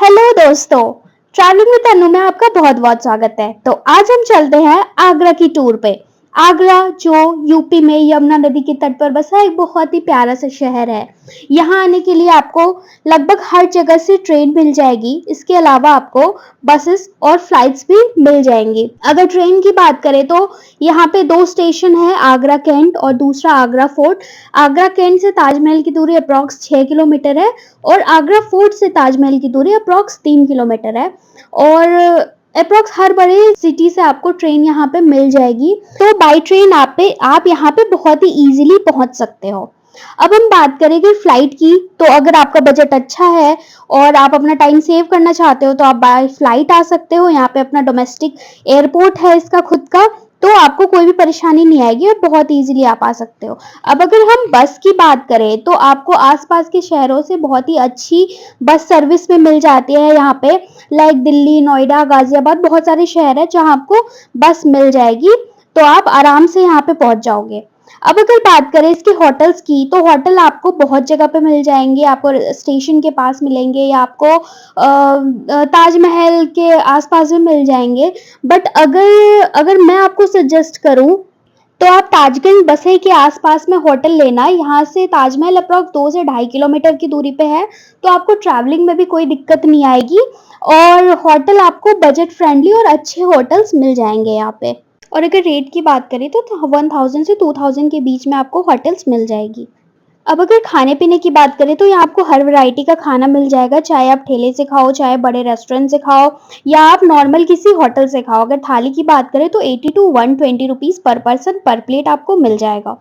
Hello दोस्तों, travelling with अनु में आपका बहुत बहुत स्वागत है। तो आज हम चलते हैं आगरा की टूर पे। आगरा जो यूपी में यमुना नदी के तट पर बसा एक बहुत ही प्यारा सा शहर है। यहाँ आने के लिए आपको लगभग हर जगह से ट्रेन मिल जाएगी। इसके अलावा आपको बसेस और फ्लाइट्स भी मिल जाएंगी। अगर ट्रेन की बात करें तो यहाँ पे दो स्टेशन है, आगरा कैंट और दूसरा आगरा फोर्ट। आगरा कैंट से ताजमहल की दूरी अप्रॉक्स 6 किलोमीटर है और आगरा फोर्ट से ताजमहल की दूरी अप्रॉक्स 3 किलोमीटर है। और अप्रॉक्स हर बड़े सिटी से आपको ट्रेन यहाँ पे मिल जाएगी। तो बाई ट्रेन आप यहाँ पे बहुत ही इजीली पहुंच सकते हो। अब हम बात करेंगे फ्लाइट की। तो अगर आपका बजट अच्छा है और आप अपना टाइम सेव करना चाहते हो तो आप बाय फ्लाइट आ सकते हो। यहाँ पे अपना डोमेस्टिक एयरपोर्ट है इसका खुद का, तो आपको कोई भी परेशानी नहीं आएगी और बहुत इजीली आप आ सकते हो। अब अगर हम बस की बात करें तो आपको आसपास के शहरों से बहुत ही अच्छी बस सर्विस में मिल जाती है। यहाँ पे लाइक दिल्ली, नोएडा, गाजियाबाद बहुत सारे शहर है जहाँ आपको बस मिल जाएगी, तो आप आराम से यहाँ पे पहुंच जाओगे। अब अगर बात करें इसके होटल्स की तो होटल आपको बहुत जगह पे मिल जाएंगे। आपको स्टेशन के पास मिलेंगे या आपको ताजमहल के आसपास में मिल जाएंगे। बट अगर अगर मैं आपको सजेस्ट करूं तो आप ताजगंज बसई के आसपास में होटल लेना। यहाँ से ताजमहल अप्रॉक्स 2 से 2.5 किलोमीटर की दूरी पे है, तो आपको ट्रैवलिंग में भी कोई दिक्कत नहीं आएगी और होटल आपको बजट फ्रेंडली और अच्छे होटल्स मिल जाएंगे यहाँ पे। और अगर रेट की बात करें तो 1000 से 2000 के बीच में आपको होटल्स मिल जाएगी। अब अगर खाने पीने की बात करें तो यहाँ आपको हर वैरायटी का खाना मिल जाएगा, चाहे आप ठेले से खाओ, चाहे बड़े रेस्टोरेंट से खाओ या आप नॉर्मल किसी होटल से खाओ। अगर थाली की बात करें तो 80 टू 120 रुपीज पर पर्सन पर प्लेट आपको मिल जाएगा।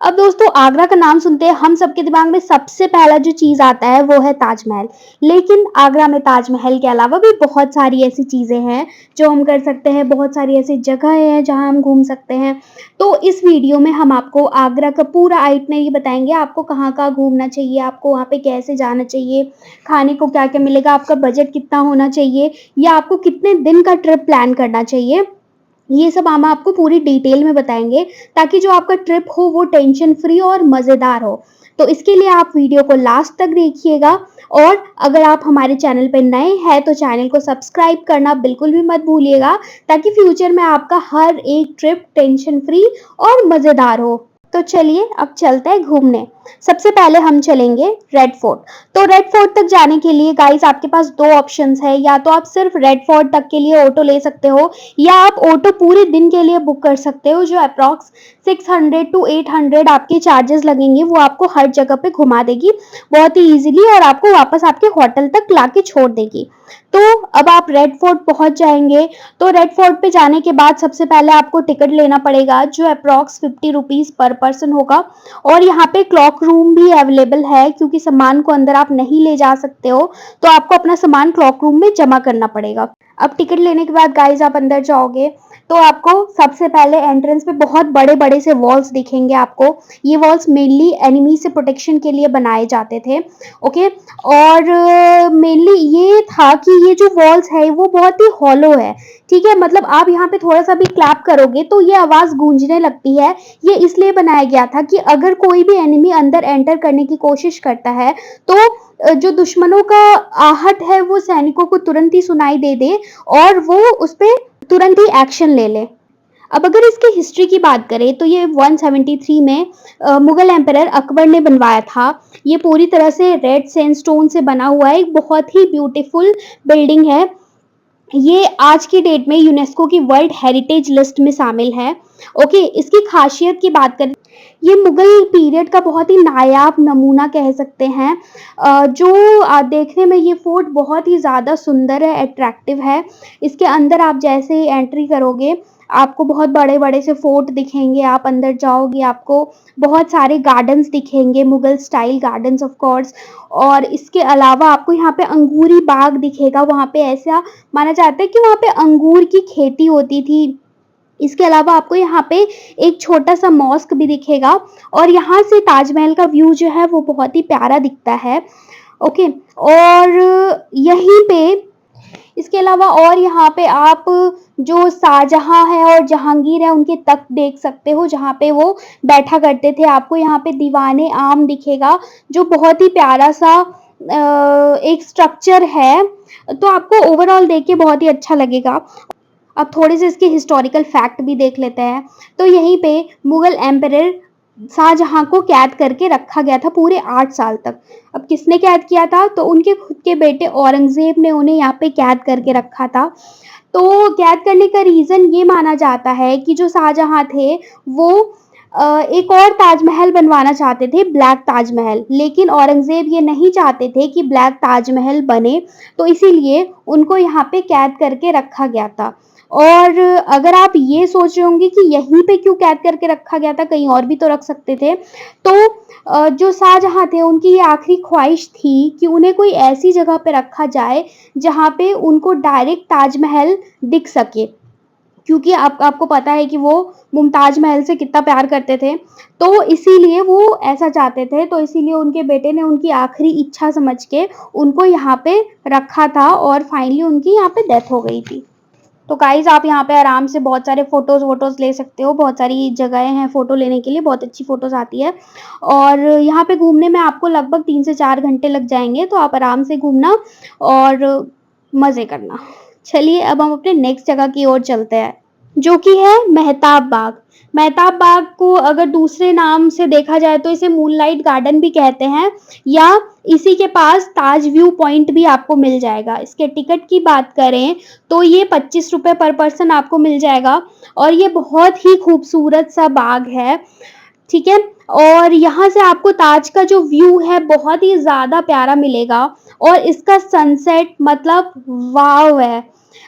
अब दोस्तों, आगरा का नाम सुनते हैं हम सबके दिमाग में सबसे पहला जो चीज आता है वो है ताजमहल। लेकिन आगरा में ताजमहल के अलावा भी बहुत सारी ऐसी चीजें हैं जो हम कर सकते हैं, बहुत सारी ऐसी जगह हैं जहां हम घूम सकते हैं। तो इस वीडियो में हम आपको आगरा का पूरा आइटनरी बताएंगे, आपको कहाँ कहाँ घूमना चाहिए, आपको वहाँ पे कैसे जाना चाहिए, खाने को क्या क्या मिलेगा, आपका बजट कितना होना चाहिए या आपको कितने दिन का ट्रिप प्लान करना चाहिए। ये सब हम आपको पूरी डिटेल में बताएंगे ताकि जो आपका ट्रिप हो वो टेंशन फ्री और मज़ेदार हो। तो इसके लिए आप वीडियो को लास्ट तक देखिएगा और अगर आप हमारे चैनल पर नए हैं तो चैनल को सब्सक्राइब करना बिल्कुल भी मत भूलिएगा ताकि फ्यूचर में आपका हर एक ट्रिप टेंशन फ्री और मज़ेदार हो। तो चलिए अब चलते हैं घूमने। सबसे पहले हम चलेंगे रेड फोर्ट। तो रेड फोर्ट तक जाने के लिए गाइस आपके पास दो ऑप्शंस है, या तो आप सिर्फ रेड फोर्ट तक के लिए ऑटो ले सकते हो या आप ऑटो पूरे दिन के लिए बुक कर सकते हो, जो अप्रॉक्स 600 टू 800 आपके चार्जेस लगेंगे। वो आपको हर जगह पे घुमा देगी बहुत ही इजीली और आपको वापस आपके होटल तक लाके छोड़ देगी। तो अब आप रेड फोर्ट पहुंच जाएंगे। तो रेड फोर्ट पे जाने के बाद सबसे पहले आपको टिकट लेना पड़ेगा जो अप्रॉक्स 50 रुपीज पर पर्सन होगा। और यहाँ पे क्लॉक रूम भी अवेलेबल है, क्योंकि सामान को अंदर आप नहीं ले जा सकते हो तो आपको अपना सामान क्लॉक रूम में जमा करना पड़ेगा। अब टिकट लेने के बाद गाइस आप अंदर जाओगे तो आपको सबसे पहले एंट्रेंस पे बहुत बड़े बड़े से वॉल्स दिखेंगे आपको। ये वॉल्स मेनली एनिमी से प्रोटेक्शन के लिए बनाए जाते थे। ओके, और मेनली ये था कि ये जो वॉल्स है वो बहुत ही हॉलो है। ठीक है, मतलब आप यहाँ पे थोड़ा सा भी क्लैप करोगे तो ये आवाज गूंजने लगती है। ये इसलिए बनाया गया था कि अगर कोई भी एनिमी अंदर एंटर करने की कोशिश करता है तो जो दुश्मनों का आहट है वो सैनिकों को तुरंत ही सुनाई दे दे और वो उस पर तुरंत ही एक्शन ले ले। अब अगर इसकी हिस्ट्री की बात करें तो ये 173 में मुगल एम्परर अकबर ने बनवाया था। ये पूरी तरह से रेड सैंडस्टोन से बना हुआ है, एक बहुत ही ब्यूटीफुल बिल्डिंग है। ये आज की डेट में यूनेस्को की वर्ल्ड हेरिटेज लिस्ट में शामिल है। ओके, इसकी खासियत की बात करें, ये मुगल पीरियड का बहुत ही नायाब नमूना कह सकते हैं। जो देखने में ये फोर्ट बहुत ही ज़्यादा सुंदर है, अट्रैक्टिव है। इसके अंदर आप जैसे ही एंट्री करोगे आपको बहुत बड़े बड़े से फोर्ट दिखेंगे। आप अंदर जाओगे आपको बहुत सारे गार्डन्स दिखेंगे, Mughal style gardens of course. और इसके अलावा आपको यहाँ पे अंगूरी बाग दिखेगा। वहाँ पे ऐसा माना जाता है कि वहाँ पे अंगूर की खेती होती थी। इसके अलावा आपको यहाँ पे एक छोटा सा मॉस्क भी दिखेगा और यहाँ से ताजमहल का व्यू जो है वो बहुत ही प्यारा दिखता है। ओके, और यहीं पे इसके अलावा और यहाँ पे आप जो शाहजहां है और जहांगीर है उनके तख्त देख सकते हो जहाँ पे वो बैठा करते थे। आपको यहाँ पे दीवाने आम दिखेगा जो बहुत ही प्यारा सा एक स्ट्रक्चर है, तो आपको ओवरऑल देख के बहुत ही अच्छा लगेगा। अब थोड़े से इसके हिस्टोरिकल फैक्ट भी देख लेते हैं। तो यहीं पे मुगल एम्परर शाहजहां को कैद करके रखा गया था पूरे 8 साल तक। अब किसने कैद किया था? तो उनके खुद के बेटे औरंगजेब ने उन्हें यहाँ पे कैद करके रखा था। तो कैद करने का रीज़न ये माना जाता है कि जो शाहजहां थे वो एक और ताजमहल बनवाना चाहते थे, ब्लैक ताजमहल, लेकिन औरंगजेब ये नहीं चाहते थे कि ब्लैक ताजमहल बने, तो इसीलिए उनको यहाँ पे कैद करके रखा गया था। और अगर आप ये सोच रहे होंगे कि यहीं पे क्यों कैद करके रखा गया था, कहीं और भी तो रख सकते थे, तो जो शाहजहां थे उनकी ये आखिरी ख्वाहिश थी कि उन्हें कोई ऐसी जगह पे रखा जाए जहाँ पे उनको डायरेक्ट ताजमहल दिख सके, क्योंकि आपको पता है कि वो मुमताज महल से कितना प्यार करते थे, तो इसीलिए वो ऐसा चाहते थे। तो इसीलिए उनके बेटे ने उनकी आखिरी इच्छा समझ के उनको यहाँ पे रखा था और फाइनली उनकी यहाँ पे डेथ हो गई थी। तो गाइज आप यहाँ पे आराम से बहुत सारे फोटोज वोटोज ले सकते हो, बहुत सारी जगहें हैं फोटो लेने के लिए, बहुत अच्छी फोटोज आती है। और यहाँ पे घूमने में आपको लगभग 3 से 4 घंटे लग जाएंगे, तो आप आराम से घूमना और मजे करना। चलिए अब हम अपने नेक्स्ट जगह की ओर चलते हैं, जो कि है मेहताब बाग। मेहताब बाग को अगर दूसरे नाम से देखा जाए तो इसे मूनलाइट गार्डन भी कहते हैं, या इसी के पास ताज व्यू पॉइंट भी आपको मिल जाएगा। इसके टिकट की बात करें तो ये 25 रुपये पर पर्सन आपको मिल जाएगा, और ये बहुत ही खूबसूरत सा बाग है, ठीक है। और यहाँ से आपको ताज का जो व्यू है बहुत ही ज़्यादा प्यारा मिलेगा, और इसका सनसेट मतलब वाव है।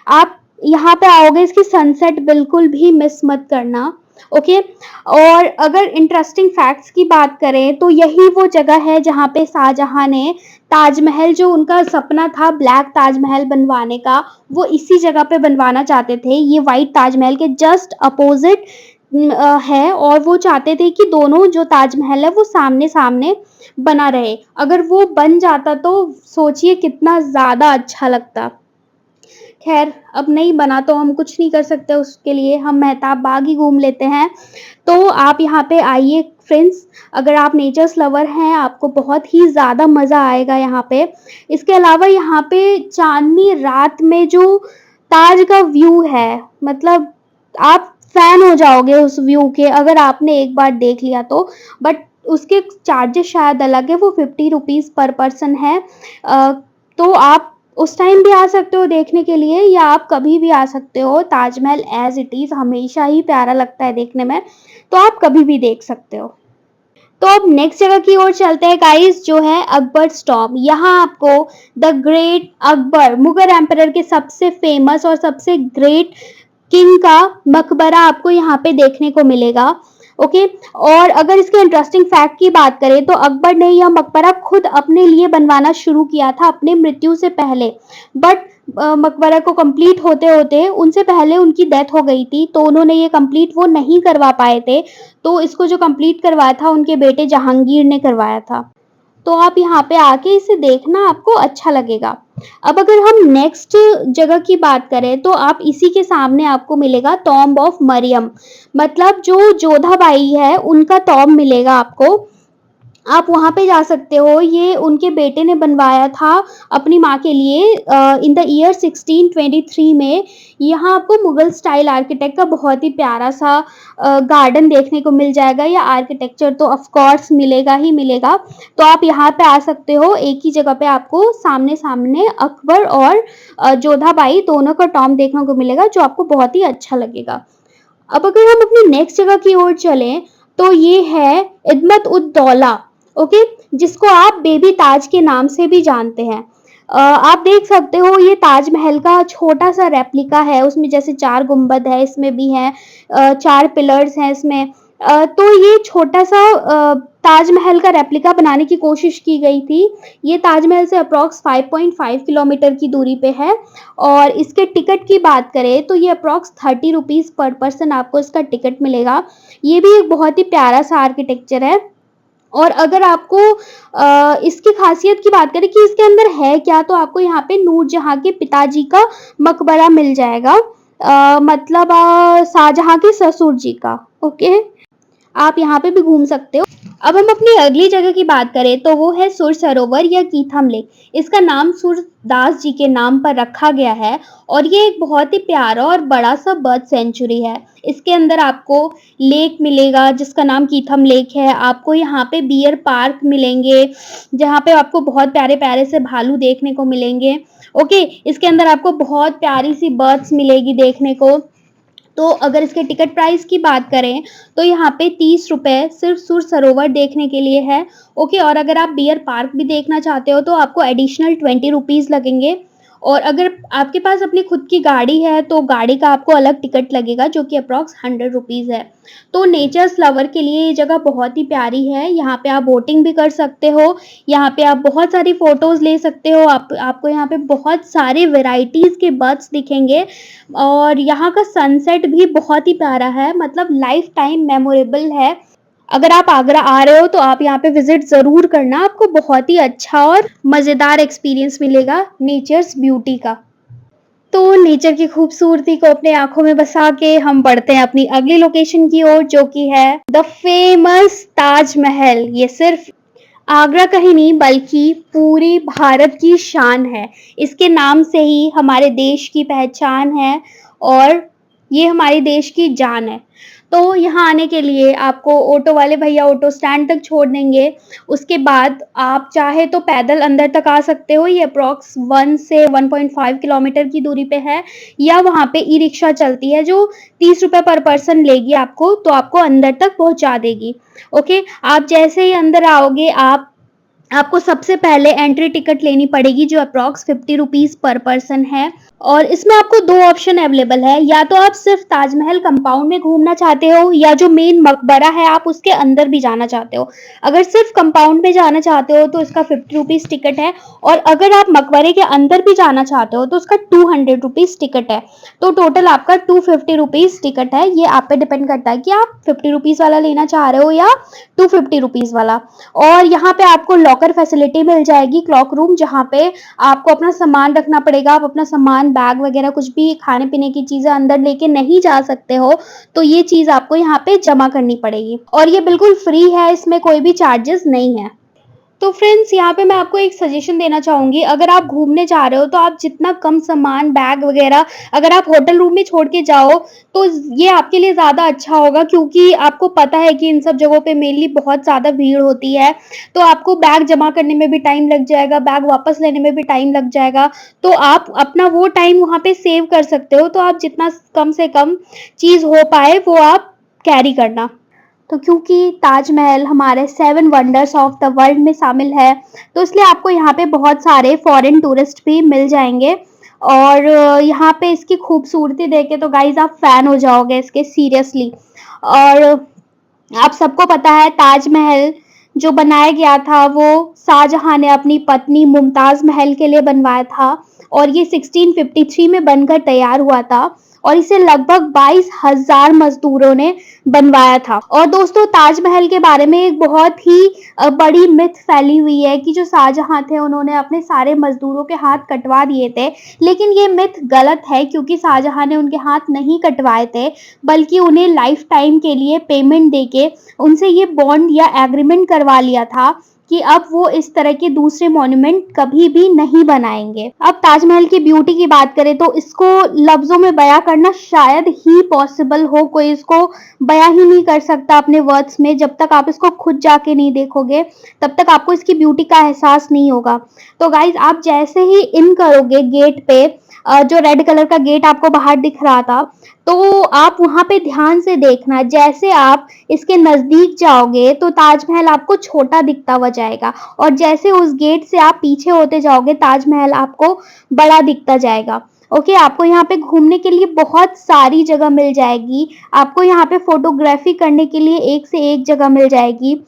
आप यहाँ पे आओगे, इसकी सनसेट बिल्कुल भी मिस मत करना, ओके। और अगर इंटरेस्टिंग फैक्ट्स की बात करें तो यही वो जगह है जहाँ पे शाहजहां ने ताजमहल, जो उनका सपना था ब्लैक ताजमहल बनवाने का, वो इसी जगह पे बनवाना चाहते थे। ये वाइट ताजमहल के जस्ट अपोजिट है, और वो चाहते थे कि दोनों जो ताजमहल है वो सामने सामने बना रहे। अगर वो बन जाता तो सोचिए कितना ज़्यादा अच्छा लगता। खैर अब नहीं बना तो हम कुछ नहीं कर सकते उसके लिए, हम मेहताब बाग ही घूम लेते हैं। तो आप यहाँ पे आइए फ्रेंड्स, अगर आप नेचर्स लवर हैं आपको बहुत ही ज़्यादा मज़ा आएगा यहाँ पे। इसके अलावा यहाँ पे चांदनी रात में जो ताज का व्यू है, मतलब आप फैन हो जाओगे उस व्यू के अगर आपने एक बार देख लिया तो। बट उसके चार्जेस शायद अलग है, वो 50 रुपीज़ पर पर्सन है। तो आप उस टाइम भी आ सकते हो देखने के लिए, या आप कभी भी आ सकते हो। ताजमहल एज इट इज़ हमेशा ही प्यारा लगता है देखने में, तो आप कभी भी देख सकते हो। तो अब नेक्स्ट जगह की ओर चलते हैं गाइस, जो है अकबर टॉम्ब। यहाँ आपको the great Akbar, Mughal emperor के सबसे फेमस और सबसे ग्रेट किंग का मकबरा आपको यहाँ पे देखने को मिलेगा, ओके। और अगर इसके इंटरेस्टिंग फैक्ट की बात करें तो अकबर ने यह मकबरा खुद अपने लिए बनवाना शुरू किया था अपने मृत्यु से पहले, बट मकबरा को कंप्लीट होते होते उनसे पहले उनकी डेथ हो गई थी, तो उन्होंने ये कंप्लीट वो नहीं करवा पाए थे। तो इसको जो कंप्लीट करवाया था उनके बेटे जहांगीर ने करवाया था। तो आप यहाँ पे आके इसे देखना, आपको अच्छा लगेगा। अब अगर हम नेक्स्ट जगह की बात करें तो आप इसी के सामने आपको मिलेगा टॉम्ब ऑफ मरियम, मतलब जो जोधाबाई है उनका टॉम्ब मिलेगा आपको। आप वहाँ पे जा सकते हो, ये उनके बेटे ने बनवाया था अपनी माँ के लिए इन द ईयर 1623 में। यहाँ आपको मुगल स्टाइल आर्किटेक्ट का बहुत ही प्यारा सा गार्डन देखने को मिल जाएगा, या आर्किटेक्चर तो ऑफ कोर्स मिलेगा ही मिलेगा। तो आप यहाँ पे आ सकते हो, एक ही जगह पे आपको सामने सामने अकबर और जोधाबाई दोनों का टॉम्ब देखने को मिलेगा, जो आपको बहुत ही अच्छा लगेगा। अब अगर हम अपनी नेक्स्ट जगह की ओर चलें तो ये है इदमत उद दौला, ओके, जिसको आप बेबी ताज के नाम से भी जानते हैं। आप देख सकते हो ये ताजमहल का छोटा सा रेप्लिका है, उसमें जैसे 4 गुंबद है, इसमें भी है 4 पिलर्स हैं इसमें। तो ये छोटा सा ताजमहल का रेप्लिका बनाने की कोशिश की गई थी। ये ताजमहल से अप्रॉक्स 5.5 किलोमीटर की दूरी पे है, और इसके टिकट की बात करें तो ये अप्रॉक्स 30 रुपीज़ पर पर्सन आपको इसका टिकट मिलेगा। ये भी एक बहुत ही प्यारा सा आर्किटेक्चर है। और अगर आपको इसकी खासियत की बात करें कि इसके अंदर है क्या, तो आपको यहाँ पे नूरजहां के पिताजी का मकबरा मिल जाएगा, मतलब शाहजहां के ससुर जी का, ओके। आप यहाँ पे भी घूम सकते हो। अब हम अपनी अगली जगह की बात करें तो वो है सुर सरोवर या कीथम लेक। इसका नाम सूरदास जी के नाम पर रखा गया है और ये एक बहुत ही प्यारा और बड़ा सा बर्ड सेंचुरी है। इसके अंदर आपको लेक मिलेगा जिसका नाम कीथम लेक है। आपको यहाँ पे बियर पार्क मिलेंगे जहाँ पे आपको बहुत प्यारे प्यारे से भालू देखने को मिलेंगे। ओके, इसके अंदर आपको बहुत प्यारी सी बर्ड्स मिलेगी देखने को। तो अगर इसके टिकट प्राइस की बात करें तो यहाँ पे 30 रुपए सिर्फ सुर सरोवर देखने के लिए है। ओके, और अगर आप बियर पार्क भी देखना चाहते हो तो आपको एडिशनल 20 रुपीज़ लगेंगे। और अगर आपके पास अपनी खुद की गाड़ी है तो गाड़ी का आपको अलग टिकट लगेगा जो कि अप्रॉक्स 100 रुपीज़ है। तो नेचर्स लवर के लिए ये जगह बहुत ही प्यारी है। यहाँ पे आप बोटिंग भी कर सकते हो, यहाँ पे आप बहुत सारी फ़ोटोज़ ले सकते हो। आपको यहाँ पे बहुत सारे वैराइटीज़ के बर्ड्स दिखेंगे और यहाँ का सनसेट भी बहुत ही प्यारा है, मतलब लाइफ टाइम मेमोरेबल है। अगर आप आगरा आ रहे हो तो आप यहाँ पे विजिट ज़रूर करना, आपको बहुत ही अच्छा और मज़ेदार एक्सपीरियंस मिलेगा नेचर्स ब्यूटी का। तो नेचर की खूबसूरती को अपने आंखों में बसा के हम बढ़ते हैं अपनी अगली लोकेशन की ओर जो कि है द फेमस ताजमहल। ये सिर्फ आगरा का ही नहीं बल्कि पूरी भारत की शान है। इसके नाम से ही हमारे देश की पहचान है और ये हमारे देश की जान है। तो यहाँ आने के लिए आपको ऑटो वाले भैया ऑटो स्टैंड तक छोड़ देंगे। उसके बाद आप चाहे तो पैदल अंदर तक आ सकते हो, ये अप्रॉक्स 1 से 1.5 किलोमीटर की दूरी पे है। या वहाँ पे ई रिक्शा चलती है जो 30 रुपए पर पर्सन लेगी आपको, तो आपको अंदर तक पहुँचा देगी। ओके, आप जैसे ही अंदर आओगे आपको सबसे पहले एंट्री टिकट लेनी पड़ेगी जो अप्रॉक्स 50 रुपीज़ पर पर्सन है। और इसमें आपको 2 ऑप्शन अवेलेबल है, या तो आप सिर्फ ताजमहल कंपाउंड में घूमना चाहते हो या जो मेन मकबरा है आप उसके अंदर भी जाना चाहते हो। अगर सिर्फ कंपाउंड में जाना चाहते हो तो इसका 50 रुपीज़ टिकट है और अगर आप मकबरे के अंदर भी जाना चाहते हो तो उसका 200 रुपीज़ टिकट है। तो टोटल आपका 250 रुपीज़ टिकट है। ये आप पे डिपेंड करता है कि आप 50 रुपीज़ वाला लेना चाह रहे हो या 250 रुपीज़ वाला। और यहाँ पे आपको लॉकर फैसिलिटी मिल जाएगी, क्लॉक रूम, जहाँ पे आपको अपना सामान रखना पड़ेगा। आप अपना सामान, बैग वगैरह कुछ भी खाने पीने की चीजें अंदर लेके नहीं जा सकते हो, तो ये चीज आपको यहाँ पे जमा करनी पड़ेगी और ये बिल्कुल फ्री है, इसमें कोई भी चार्जेस नहीं है। तो फ्रेंड्स, यहाँ पे मैं आपको एक सजेशन देना चाहूँगी, अगर आप घूमने जा रहे हो तो आप जितना कम सामान, बैग वगैरह अगर आप होटल रूम में छोड़ के जाओ तो ये आपके लिए ज़्यादा अच्छा होगा, क्योंकि आपको पता है कि इन सब जगहों पे मेनली बहुत ज़्यादा भीड़ होती है। तो आपको बैग जमा करने में भी टाइम लग जाएगा, बैग वापस लेने में भी टाइम लग जाएगा। तो आप अपना वो टाइम वहाँ पे सेव कर सकते हो। तो आप जितना कम से कम चीज़ हो पाए वो आप कैरी करना। तो क्योंकि ताजमहल हमारे 7 वंडर्स ऑफ द वर्ल्ड में शामिल है, तो इसलिए आपको यहाँ पे बहुत सारे फॉरेन टूरिस्ट भी मिल जाएंगे और यहाँ पे इसकी खूबसूरती देख के तो गाइज आप फैन हो जाओगे इसके, सीरियसली। और आप सबको पता है ताजमहल जो बनाया गया था वो शाहजहां ने अपनी पत्नी मुमताज महल के लिए बनवाया था और ये 1653 में बनकर तैयार हुआ था और इसे लगभग 22,000 मजदूरों ने बनवाया था। और दोस्तों, ताजमहल के बारे में एक बहुत ही बड़ी मिथ फैली हुई है कि जो शाहजहां थे उन्होंने अपने सारे मजदूरों के हाथ कटवा दिए थे, लेकिन ये मिथ गलत है क्योंकि शाहजहां ने उनके हाथ नहीं कटवाए थे, बल्कि उन्हें लाइफ टाइम के लिए पेमेंट देके उनसे ये बॉन्ड या एग्रीमेंट करवा लिया था कि अब वो इस तरह के दूसरे मॉन्यूमेंट कभी भी नहीं बनाएंगे। अब ताजमहल की ब्यूटी की बात करें तो इसको लफ्जों में बयां करना शायद ही पॉसिबल हो, कोई इसको बयां ही नहीं कर सकता अपने वर्ड्स में। जब तक आप इसको खुद जाके नहीं देखोगे तब तक आपको इसकी ब्यूटी का एहसास नहीं होगा। तो गाइज, आप जैसे ही इन करोगे गेट पे, जो रेड कलर का गेट आपको बाहर दिख रहा था, तो आप वहां पे ध्यान से देखना, जैसे आप इसके नजदीक जाओगे तो ताजमहल आपको छोटा दिखता हुआ जाएगा और जैसे उस गेट से आप पीछे होते जाओगे ताजमहल आपको बड़ा दिखता जाएगा। ओके, आपको यहाँ पे घूमने के लिए बहुत सारी जगह मिल जाएगी, आपको यहाँ पे फोटोग्राफी करने के लिए एक से एक जगह मिल जाएगी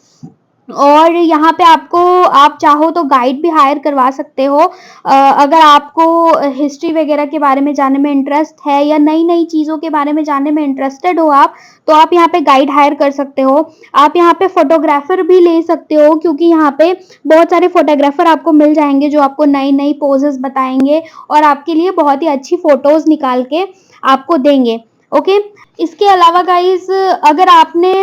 और यहाँ पे आपको, आप चाहो तो गाइड भी हायर करवा सकते हो। अगर आपको हिस्ट्री वगैरह के बारे में जानने में इंटरेस्ट है या नई नई चीज़ों के बारे में जानने में इंटरेस्टेड हो आप, तो आप यहाँ पे गाइड हायर कर सकते हो। आप यहाँ पे फोटोग्राफर भी ले सकते हो क्योंकि यहाँ पे बहुत सारे फोटोग्राफर आपको मिल जाएंगे जो आपको नई नई पोजेस बताएंगे और आपके लिए बहुत ही अच्छी फोटोज निकाल के आपको देंगे। ओके, इसके अलावा गाइस, अगर आपने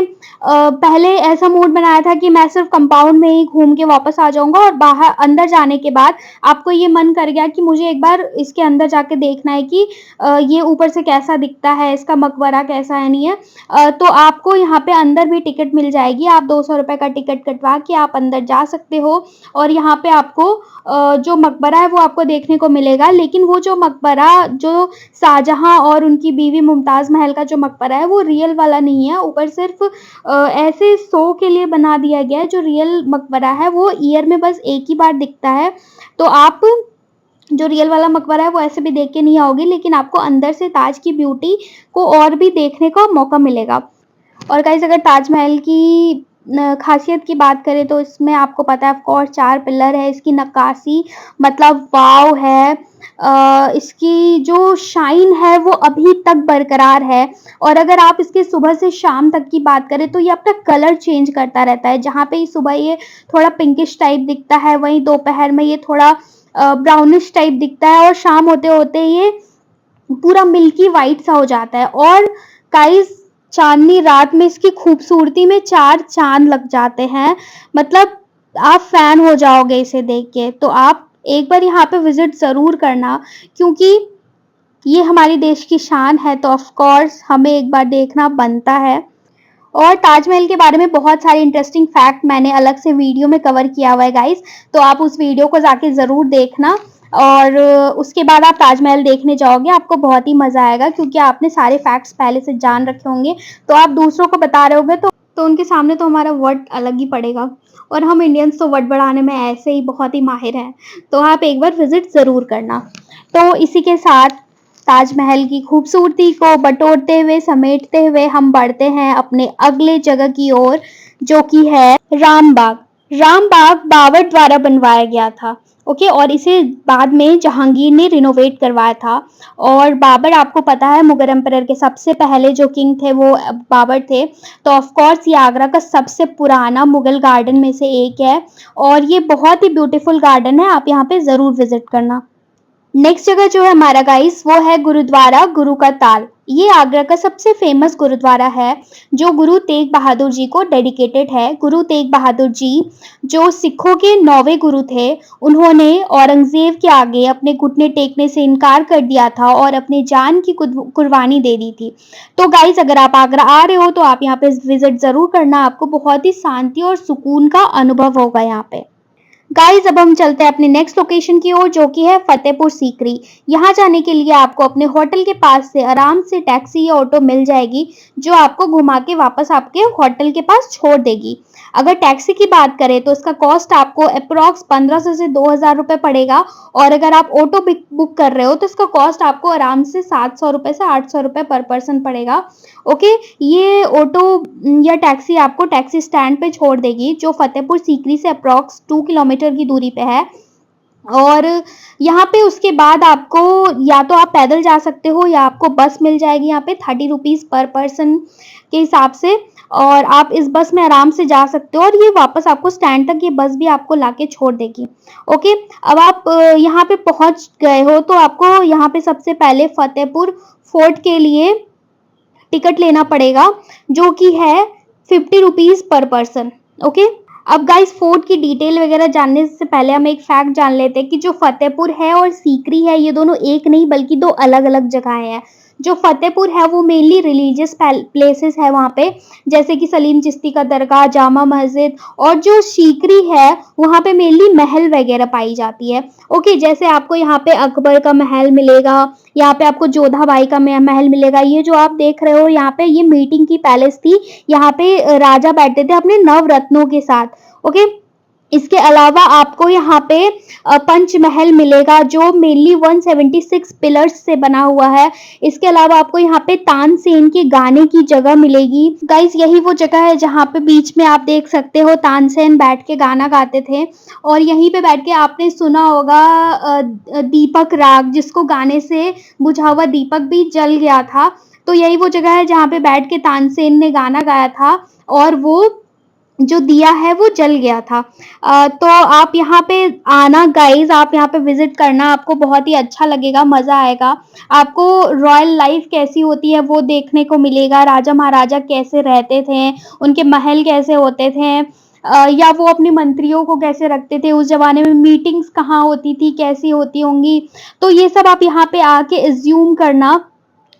पहले ऐसा मूड बनाया था कि मैं सिर्फ कंपाउंड में ही घूम के वापस आ जाऊंगा और बाहर अंदर जाने के बाद आपको ये मन कर गया कि मुझे एक बार इसके अंदर जाके देखना है कि ये ऊपर से कैसा दिखता है, इसका मकबरा कैसा है, नहीं है, तो आपको यहाँ पे अंदर भी टिकट मिल जाएगी। आप 200 रुपए का टिकट कटवा के आप अंदर जा सकते हो और यहाँ पे आपको जो मकबरा है वो आपको देखने को मिलेगा। लेकिन वो जो मकबरा जो शाहजहां और उनकी बीवी मुमताज महल का जो मकबरा है वो रियल वाला नहीं है, ऊपर सिर्फ ऐसे शो के लिए बना दिया गया है। जो रियल मकबरा है वो ईयर में बस एक ही बार दिखता है, तो आप जो रियल वाला मकबरा है वो ऐसे भी देख के नहीं आओगे, लेकिन आपको अंदर से ताज की ब्यूटी को और भी देखने का मौका मिलेगा। और गाइस, अगर ताजमहल की खासियत की बात करें तो इसमें आपको पता है ऑफ कोर्स 4 पिलर है, इसकी नक्काशी मतलब वाव है। इसकी जो शाइन है वो अभी तक बरकरार है। और अगर आप इसके सुबह से शाम तक की बात करें तो ये अपना कलर चेंज करता रहता है। जहाँ पे सुबह ये थोड़ा पिंकिश टाइप दिखता है, वहीं दोपहर में ये थोड़ा ब्राउनिश टाइप दिखता है और शाम होते होते ये पूरा मिल्की वाइट सा हो जाता है। और गाइस, चांदनी रात में इसकी खूबसूरती में 4 चांद लग जाते हैं, मतलब आप फैन हो जाओगे इसे देख के। तो आप एक बार यहाँ पे विजिट जरूर करना, क्योंकि ये हमारे देश की शान है, तो ऑफ कोर्स हमें एक बार देखना बनता है। और ताजमहल के बारे में बहुत सारे इंटरेस्टिंग फैक्ट मैंने अलग से वीडियो में कवर किया हुआ है गाइस, तो आप उस वीडियो को जाके ज़रूर देखना। और उसके बाद आप ताजमहल देखने जाओगे, आपको बहुत ही मज़ा आएगा, क्योंकि आपने सारे फैक्ट्स पहले से जान रखे होंगे। तो आप दूसरों को बता रहे होगे तो उनके सामने तो हमारा वर्ड अलग ही पड़ेगा। और हम इंडियंस तो वर्ड बढ़ाने में ऐसे ही बहुत ही माहिर हैं, तो आप एक बार विजिट ज़रूर करना। तो इसी के साथ ताजमहल की खूबसूरती को बटोरते हुए, समेटते हुए हम बढ़ते हैं अपने अगले जगह की ओर, जो कि है रामबाग। रामबाग बाबर द्वारा बनवाया गया था, ओके, और इसे बाद में जहांगीर ने रिनोवेट करवाया था। और बाबर, आपको पता है, मुगल एम्परर के सबसे पहले जो किंग थे वो बाबर थे। तो ऑफ कोर्स ये आगरा का सबसे पुराना मुगल गार्डन में से एक है और ये बहुत ही ब्यूटीफुल गार्डन है, आप यहाँ पे ज़रूर विजिट करना। नेक्स्ट जगह जो है हमारा गाइस वो है गुरुद्वारा गुरु का ताल। ये आगरा का सबसे फेमस गुरुद्वारा है जो गुरु तेग बहादुर जी को डेडिकेटेड है। गुरु तेग बहादुर जी जो सिखों के 9वें गुरु थे, उन्होंने औरंगजेब के आगे अपने घुटने टेकने से इनकार कर दिया था और अपनी जान की कुर्बानी दे दी थी। तो गाइस, अगर आप आगरा आ रहे हो तो आप यहाँ पे विजिट जरूर करना, आपको बहुत ही शांति और सुकून का अनुभव होगा यहाँ पे। गाइस, अब हम चलते हैं अपने नेक्स्ट लोकेशन की ओर, जो कि है फतेहपुर सीकरी। यहाँ जाने के लिए आपको अपने होटल के पास से आराम से टैक्सी या ऑटो मिल जाएगी, जो आपको घुमा के वापस आपके होटल के पास छोड़ देगी। अगर टैक्सी की बात करें तो इसका कॉस्ट आपको अप्रॉक्स 1500 से 2000 रुपये पड़ेगा। और अगर आप ऑटो बुक कर रहे हो तो इसका कॉस्ट आपको आराम से 700 रुपये से 800 रुपये पर पर्सन पड़ेगा। ओके, ये ऑटो या टैक्सी आपको टैक्सी स्टैंड पे छोड़ देगी, जो फतेहपुर सीकरी से अप्रॉक्स 2 किलोमीटर की दूरी पे है। और यहाँ पे उसके बाद आपको या तो आप पैदल जा सकते हो या आपको बस मिल जाएगी यहाँ पे 30 रुपीज़ पर पर्सन के हिसाब से, और आप इस बस में आराम से जा सकते हो और ये वापस आपको स्टैंड तक ये बस भी आपको लाके छोड़ देगी। ओके, अब आप यहाँ पे पहुँच गए हो तो आपको यहाँ पे सबसे पहले फतेहपुर फोर्ट के लिए टिकट लेना पड़ेगा, जो कि है 50 रुपीज़ पर पर्सन। ओके, अब गाइस, फोर्ट की डिटेल वगैरह जानने से पहले हम एक फैक्ट जान लेते हैं कि जो फतेहपुर है और सीकरी है ये दोनों एक नहीं बल्कि 2 अलग अलग जगहें हैं। जो फतेहपुर है वो मेनली रिलीजियस प्लेसेस है वहाँ पे, जैसे कि सलीम चिश्ती का दरगाह, जामा मस्जिद। और जो सीकरी है वहाँ पे मेनली महल वगैरह पाई जाती है। ओके, जैसे आपको यहाँ पे अकबर का महल मिलेगा, यहाँ पे आपको जोधाबाई का महल मिलेगा। ये जो आप देख रहे हो यहाँ पे ये मीटिंग की पैलेस थी, यहाँ पे राजा बैठते थे अपने नवरत्नों के साथ। ओके, इसके अलावा आपको यहाँ पे पंचमहल मिलेगा जो मेनली 176 पिलर्स से बना हुआ है। इसके अलावा आपको यहाँ पे तानसेन के गाने की जगह मिलेगी। गाइस, यही वो जगह है जहाँ पे बीच में आप देख सकते हो तानसेन बैठ के गाना गाते थे, और यहीं पे बैठ के आपने सुना होगा दीपक राग, जिसको गाने से बुझा हुआ दीपक भी जल गया था। तो यही वो जगह है जहाँ पे बैठ के तानसेन ने गाना गाया था और वो जो दिया है वो जल गया था। तो आप यहाँ पे आना गाइस, आप यहाँ पे विजिट करना, आपको बहुत ही अच्छा लगेगा, मजा आएगा। आपको रॉयल लाइफ कैसी होती है वो देखने को मिलेगा, राजा महाराजा कैसे रहते थे, उनके महल कैसे होते थे, या वो अपने मंत्रियों को कैसे रखते थे, उस जमाने में मीटिंग्स कहाँ होती थी, कैसी होती होंगी। तो ये सब आप यहाँ पे आके एज्यूम करना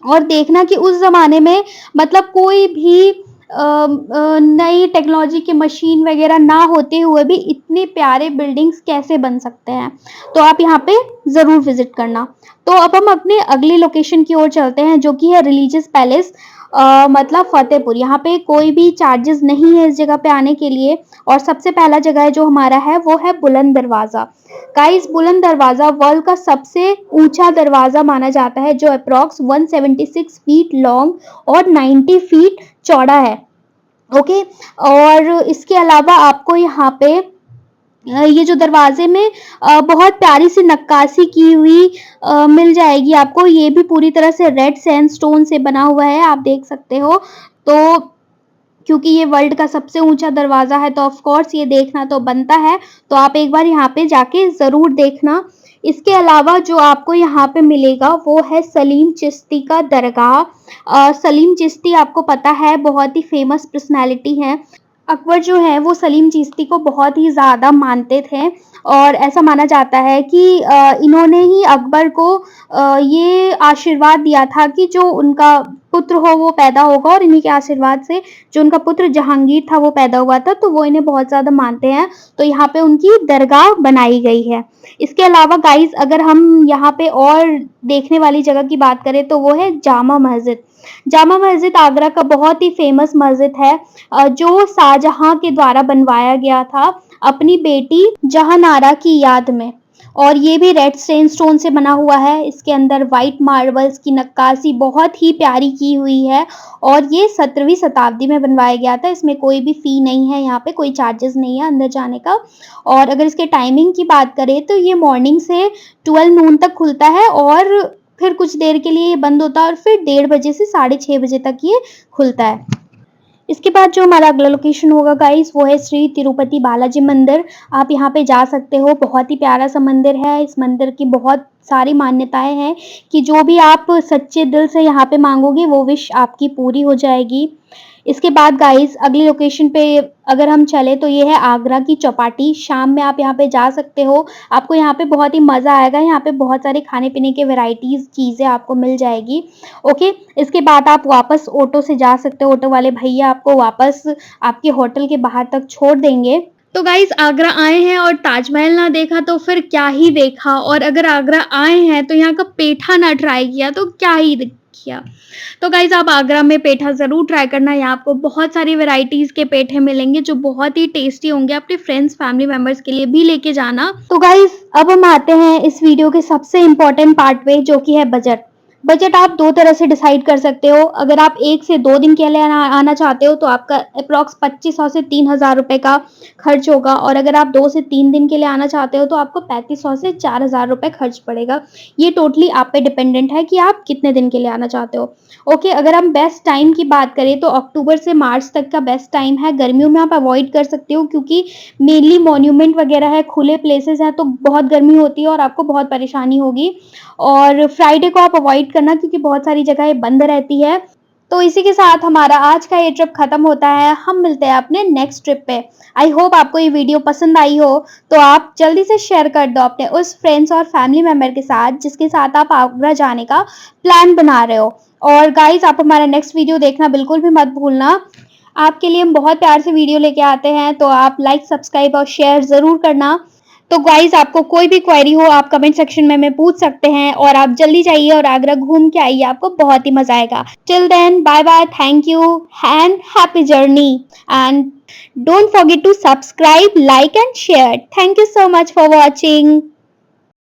और देखना कि उस ज़माने में मतलब कोई भी नई टेक्नोलॉजी की मशीन वगैरह ना होते हुए भी इतने प्यारे बिल्डिंग्स कैसे बन सकते हैं। तो आप यहाँ पे ज़रूर विजिट करना। तो अब हम अपने अगली लोकेशन की ओर चलते हैं, जो कि है रिलीजियस पैलेस, मतलब फतेहपुर। यहाँ पे कोई भी चार्जेस नहीं है इस जगह पे आने के लिए। और सबसे पहला जगह है जो हमारा है वो है बुलंद दरवाज़ा। गाइस, बुलंद दरवाज़ा वर्ल्ड का सबसे ऊंचा दरवाज़ा माना जाता है, जो अप्रॉक्स 176 फीट लॉन्ग और 90 फीट चौड़ा है। ओके। और इसके अलावा आपको यहाँ पे ये जो दरवाजे में बहुत प्यारी सी नक्काशी की हुई मिल जाएगी आपको। ये भी पूरी तरह से रेड सैंडस्टोन से बना हुआ है, आप देख सकते हो। तो क्योंकि ये वर्ल्ड का सबसे ऊंचा दरवाजा है तो ऑफ कोर्स ये देखना तो बनता है। तो आप एक बार यहाँ पे जाके जरूर देखना। इसके अलावा जो आपको यहाँ पे मिलेगा वो है सलीम चिश्ती का दरगाह। सलीम चिश्ती आपको पता है बहुत ही फेमस पर्सनैलिटी है। अकबर जो है वो सलीम चिश्ती को बहुत ही ज़्यादा मानते थे और ऐसा माना जाता है कि इन्होंने ही अकबर को ये आशीर्वाद दिया था कि जो उनका पुत्र हो वो पैदा होगा, और इन्हीं के आशीर्वाद से जो उनका पुत्र जहांगीर था वो पैदा हुआ था। तो वो इन्हें बहुत ज़्यादा मानते हैं, तो यहाँ पे उनकी दरगाह बनाई गई है। इसके अलावा गाइस, अगर हम यहाँ पे और देखने वाली जगह की बात करें तो वो है जामा मस्जिद। जामा मस्जिद आगरा का बहुत ही फेमस मस्जिद है, जो शाहजहां के द्वारा बनवाया गया था अपनी बेटी जहानारा की याद में। और ये भी रेड स्टोन से बना हुआ है। इसके अंदर वाइट मार्बल्स की नक्काशी बहुत ही प्यारी की हुई है और ये 17वीं शताब्दी में बनवाया गया था। इसमें कोई भी फी नहीं है, यहाँ पे कोई चार्जेस नहीं है अंदर जाने का। और अगर इसके टाइमिंग की बात करें तो ये मॉर्निंग से 12 नून तक खुलता है और फिर कुछ देर के लिए ये बंद होता है और फिर 1:30 बजे से 6:30 बजे तक ये खुलता है। इसके बाद जो हमारा अगला लोकेशन होगा गाइस वो है श्री तिरुपति बालाजी मंदिर। आप यहाँ पे जा सकते हो, बहुत ही प्यारा सा मंदिर है। इस मंदिर की बहुत सारी मान्यताएं हैं कि जो भी आप सच्चे दिल से यहाँ पे मांगोगे वो विश आपकी पूरी हो जाएगी। इसके बाद गाइस अगली लोकेशन पे अगर हम चले तो ये है आगरा की चौपाटी। शाम में आप यहाँ पे जा सकते हो, आपको यहाँ पे बहुत ही मज़ा आएगा। यहाँ पे बहुत सारे खाने पीने के वैरायटीज़ चीज़ें आपको मिल जाएगी। ओके। इसके बाद आप वापस ऑटो से जा सकते हो, ऑटो वाले भैया आपको वापस आपके होटल के बाहर तक छोड़ देंगे। तो गाइस, आगरा आए हैं और ताजमहल ना देखा तो फिर क्या ही देखा, और अगर आगरा आए हैं तो यहाँ का पेठा ना ट्राई किया तो क्या ही किया। तो गाइज आप आगरा में पेठा ज़रूर ट्राई करना। यहाँ आपको बहुत सारी वैरायटीज़ के पेठे मिलेंगे जो बहुत ही टेस्टी होंगे। अपने फ्रेंड्स फैमिली मेंबर्स के लिए भी लेके जाना। तो गाइज अब हम आते हैं इस वीडियो के सबसे इम्पोर्टेंट पार्ट पे, जो कि है बजट। बजट आप दो तरह से डिसाइड कर सकते हो। अगर आप 1 से 2 दिन के लिए आना चाहते हो तो आपका अप्रॉक्स 2500 से 3000 रुपये का खर्च होगा, और अगर आप 2 से 3 दिन के लिए आना चाहते हो तो आपको 3500 से 4000 रुपये खर्च पड़ेगा। ये टोटली आप पे डिपेंडेंट है कि आप कितने दिन के लिए आना चाहते हो। ओके। अगर हम बेस्ट टाइम की बात करें तो अक्टूबर से मार्च तक का बेस्ट टाइम है। गर्मियों में आप अवॉइड कर सकते हो क्योंकि मेनली मॉन्यूमेंट वगैरह है, खुले प्लेसेस हैं, तो बहुत गर्मी होती है और आपको बहुत परेशानी होगी। और फ्राइडे को आप अवॉइड करना क्योंकि बहुत सारी जगहें बंद रहती है। तो इसी के साथ हमारा आज का ये ट्रिप खत्म होता है। हम मिलते हैं अपने नेक्स्ट ट्रिप पे। आई होप आपको ये वीडियो पसंद आई हो, तो आप जल्दी से शेयर कर दो अपने उस फ्रेंड्स और फैमिली मेंबर के साथ जिसके साथ आप आगरा जाने का प्लान बना रहे हो। और गाइज आप हमारा नेक्स्ट वीडियो देखना बिल्कुल भी मत भूलना। आपके लिए हम बहुत प्यार से वीडियो लेके आते हैं, तो आप लाइक, सब्सक्राइब और शेयर ज़रूर करना। तो गाइज आपको कोई भी क्वेरी हो आप कमेंट सेक्शन में हमें पूछ सकते हैं, और आप जल्दी जाइए और आगरा घूम के आइए, आपको बहुत ही मजा आएगा। Till then bye bye, thank you and happy journey, and don't forget to subscribe, like and share. Thank you so much for watching.